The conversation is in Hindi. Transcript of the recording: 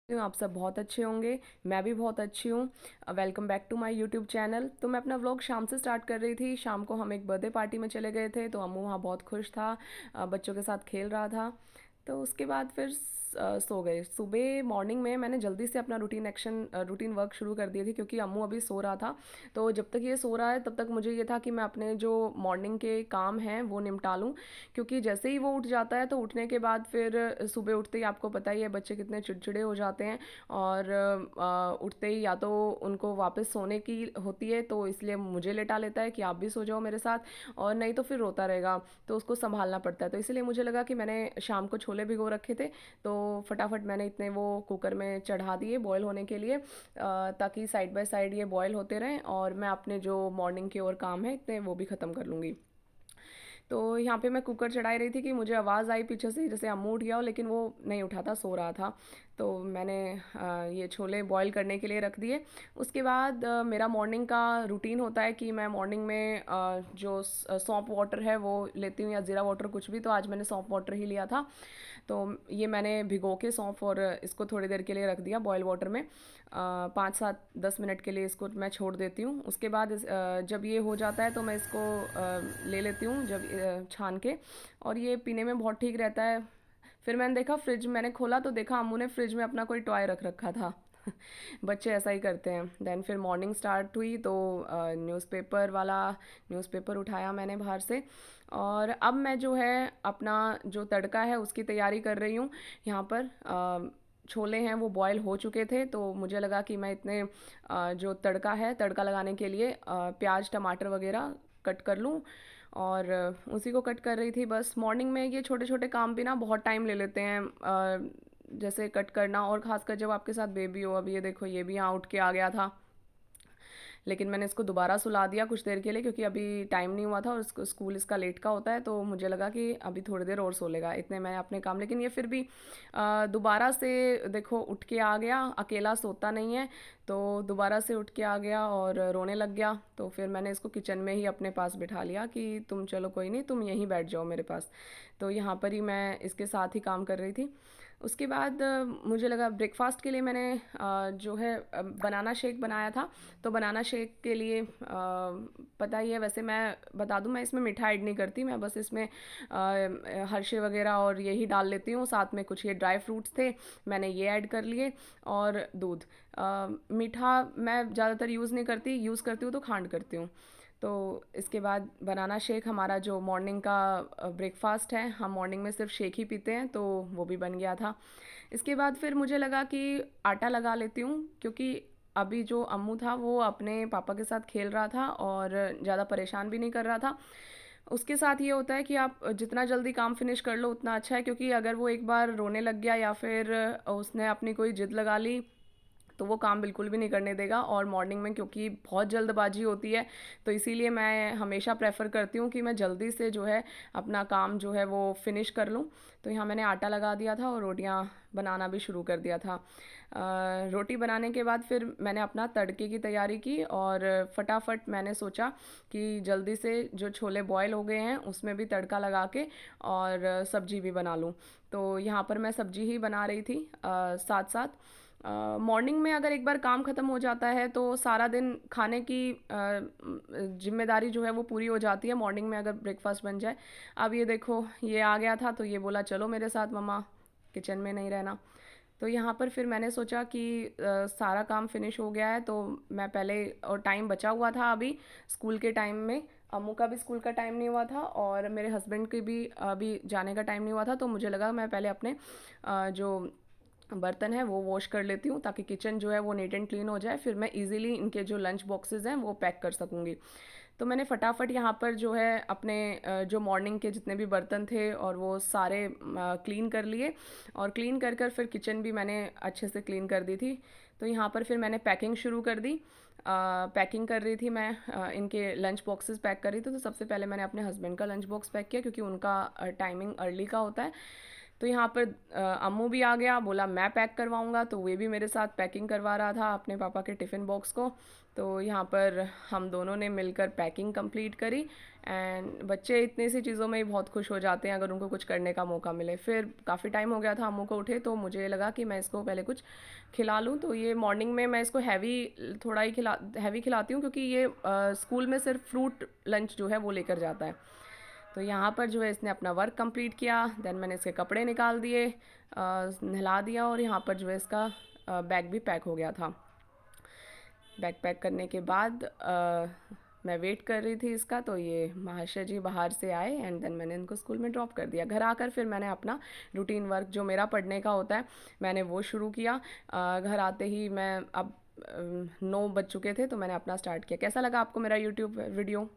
आप सब बहुत अच्छे होंगे। मैं भी बहुत अच्छी हूँ। Welcome back to my YouTube channel. तो मैं अपना व्लॉग शाम से स्टार्ट कर रही थी। शाम को हम एक बर्थडे पार्टी में चले गए थे, तो अम्मू वहाँ बहुत खुश था, बच्चों के साथ खेल रहा था। तो उसके बाद फिर सो गए। सुबह मॉर्निंग में मैंने जल्दी से अपना रूटीन वर्क शुरू कर दिए थे, क्योंकि अम्मू अभी सो रहा था। तो जब तक ये सो रहा है तब तक मुझे ये था कि मैं अपने जो मॉर्निंग के काम हैं वो निपटा लूँ, क्योंकि जैसे ही वो उठ जाता है तो उठने के बाद फिर सुबह उठते ही आपको पता ही है बच्चे कितने चिड़चिड़े हो जाते हैं। और उठते ही या तो उनको वापस सोने की होती है, तो इसलिए मुझे लेटा लेता है कि आप भी सो जाओ मेरे साथ, और नहीं तो फिर रोता रहेगा, तो उसको संभालना पड़ता है। तो इसलिए मुझे लगा कि मैंने शाम को छोले भिगो रखे थे, तो फटाफट मैंने इतने वो कुकर में चढ़ा दिए बॉईल होने के लिए, ताकि साइड बाय साइड ये बॉईल होते रहें और मैं अपने जो मॉर्निंग के और काम है इतने वो भी ख़त्म कर लूँगी। तो यहाँ पे मैं कुकर चढ़ाई रही थी कि मुझे आवाज़ आई पीछे से जैसे अम्मू उठ गया हो, लेकिन वो नहीं उठा था, सो रहा था। तो मैंने ये छोले बॉईल करने के लिए रख दिए। उसके बाद मेरा मॉर्निंग का रूटीन होता है कि मैं मॉर्निंग में जो सौंफ वाटर है वो लेती हूँ, या ज़ीरा वाटर कुछ भी। तो आज मैंने सौंफ वाटर ही लिया था। तो ये मैंने भिगो के सौंफ और इसको थोड़ी देर के लिए रख दिया बॉयल वाटर में। 5-7-10 मिनट के लिए इसको मैं छोड़ देती हूँ। उसके बाद जब ये हो जाता है तो मैं इसको ले लेती हूँ, जब छान के, और ये पीने में बहुत ठीक रहता है। फिर मैंने देखा, फ्रिज मैंने खोला तो देखा अम्मू ने फ्रिज में अपना कोई टॉय रख रखा था। बच्चे ऐसा ही करते हैं। देन फिर मॉर्निंग स्टार्ट हुई, तो न्यूज़पेपर उठाया मैंने बाहर से, और अब मैं जो है अपना जो तड़का है उसकी तैयारी कर रही हूँ। यहाँ पर छोले हैं वो बॉयल हो चुके थे, तो मुझे लगा कि मैं इतने जो तड़का है, तड़का लगाने के लिए प्याज टमाटर वगैरह कट कर लूँ, और उसी को कट कर रही थी। बस मॉर्निंग में ये छोटे छोटे काम भी ना बहुत टाइम ले लेते हैं, जैसे कट करना, और ख़ासकर जब आपके साथ बेबी हो। अब ये देखो, ये भी यहाँ उठ के आ गया था, लेकिन मैंने इसको दोबारा सुला दिया कुछ देर के लिए, क्योंकि अभी टाइम नहीं हुआ था और इसको स्कूल इसका लेट का होता है, तो मुझे लगा कि अभी थोड़ी देर और सो लेगा। इतने मैंने अपने काम, लेकिन ये फिर भी दोबारा से देखो उठ के आ गया। अकेला सोता नहीं है, तो दोबारा से उठ के आ गया और रोने लग गया। तो फिर मैंने इसको किचन में ही अपने पास बिठा लिया कि तुम चलो कोई नहीं, तुम यहीं बैठ जाओ मेरे पास। तो यहाँ पर ही मैं इसके साथ ही काम कर रही थी। उसके बाद मुझे लगा ब्रेकफास्ट के लिए मैंने जो है बनाना शेक बनाया था। तो बनाना शेक के लिए पता ही है, वैसे मैं बता दूं, मैं इसमें मीठा ऐड नहीं करती। मैं बस इसमें हर्षे वगैरह और यही डाल लेती हूँ। साथ में कुछ ये ड्राई फ्रूट्स थे, मैंने ये ऐड कर लिए, और दूध। मीठा मैं ज़्यादातर यूज़ नहीं करती, यूज़ करती हूँ तो खांड करती हूँ। तो इसके बाद बनाना शेक, हमारा जो मॉर्निंग का ब्रेकफास्ट है, हम मॉर्निंग में सिर्फ शेक ही पीते हैं, तो वो भी बन गया था। इसके बाद फिर मुझे लगा कि आटा लगा लेती हूँ, क्योंकि अभी जो अम्मू था वो अपने पापा के साथ खेल रहा था और ज़्यादा परेशान भी नहीं कर रहा था। उसके साथ ये होता है कि आप जितना जल्दी काम फिनिश कर लो उतना अच्छा है, क्योंकि अगर वो एक बार रोने लग गया या फिर उसने अपनी कोई जिद लगा ली, तो वो काम बिल्कुल भी नहीं करने देगा। और मॉर्निंग में क्योंकि बहुत जल्दबाजी होती है, तो इसीलिए मैं हमेशा प्रेफर करती हूँ कि मैं जल्दी से जो है अपना काम जो है वो फिनिश कर लूँ। तो यहाँ मैंने आटा लगा दिया था और रोटियाँ बनाना भी शुरू कर दिया था। रोटी बनाने के बाद फिर मैंने अपना तड़के की तैयारी की, और फटाफट मैंने सोचा कि जल्दी से जो छोले बॉयल हो गए हैं उसमें भी तड़का लगा के और सब्जी भी बना लूँ। तो यहाँ पर मैं सब्जी ही बना रही थी साथ साथ। मॉर्निंग में अगर एक बार काम ख़त्म हो जाता है तो सारा दिन खाने की जिम्मेदारी जो है वो पूरी हो जाती है, मॉर्निंग में अगर ब्रेकफास्ट बन जाए। अब ये देखो, ये आ गया था, तो ये बोला चलो मेरे साथ मम्मा, किचन में नहीं रहना। तो यहाँ पर फिर मैंने सोचा कि सारा काम फिनिश हो गया है, तो मैं पहले, और टाइम बचा हुआ था अभी स्कूल के टाइम में, अम्मू का भी स्कूल का टाइम नहीं हुआ था और मेरे हस्बैंड के भी अभी जाने का टाइम नहीं हुआ था। तो मुझे लगा मैं पहले अपने जो बर्तन है वो वॉश कर लेती हूँ, ताकि किचन जो है वो नीट एंड क्लीन हो जाए, फिर मैं इजीली इनके जो लंच बॉक्सेस हैं वो पैक कर सकूँगी। तो मैंने फटाफट यहाँ पर जो है अपने जो मॉर्निंग के जितने भी बर्तन थे और वो सारे क्लीन कर लिए, और क्लीन कर कर फिर किचन भी मैंने अच्छे से क्लीन कर दी थी। तो यहाँ पर फिर मैंने पैकिंग शुरू कर दी। पैकिंग कर रही थी मैं, इनके लंच बॉक्सेस पैक कर रही थी। तो सबसे पहले मैंने अपने हस्बैंड का लंच बॉक्स पैक किया, क्योंकि उनका टाइमिंग अर्ली का होता है। तो यहाँ पर अम्मू भी आ गया, बोला मैं पैक करवाऊँगा, तो वे भी मेरे साथ पैकिंग करवा रहा था अपने पापा के टिफ़िन बॉक्स को। तो यहाँ पर हम दोनों ने मिलकर पैकिंग कंप्लीट करी। एंड बच्चे इतनी सी चीज़ों में ही बहुत खुश हो जाते हैं अगर उनको कुछ करने का मौका मिले। फिर काफ़ी टाइम हो गया था अम्मू को उठे, तो मुझे लगा कि मैं इसको पहले कुछ खिला लूँ। तो ये मॉर्निंग में मैं इसको थोड़ा ही हैवी खिलाती हूँ, क्योंकि ये स्कूल में सिर्फ फ्रूट लंच जो है वो लेकर जाता है। तो यहाँ पर जो है इसने अपना वर्क कंप्लीट किया। देन मैंने इसके कपड़े निकाल दिए, नहला दिया, और यहाँ पर जो है इसका बैग भी पैक हो गया था। बैग पैक करने के बाद मैं वेट कर रही थी इसका, तो ये महाशय जी बाहर से आए एंड देन मैंने इनको स्कूल में ड्रॉप कर दिया। घर आकर फिर मैंने अपना रूटीन वर्क जो मेरा पढ़ने का होता है मैंने वो शुरू किया। घर आते ही मैं अब 9 बज चुके थे, तो मैंने अपना स्टार्ट किया। कैसा लगा आपको मेरा यूट्यूब वीडियो?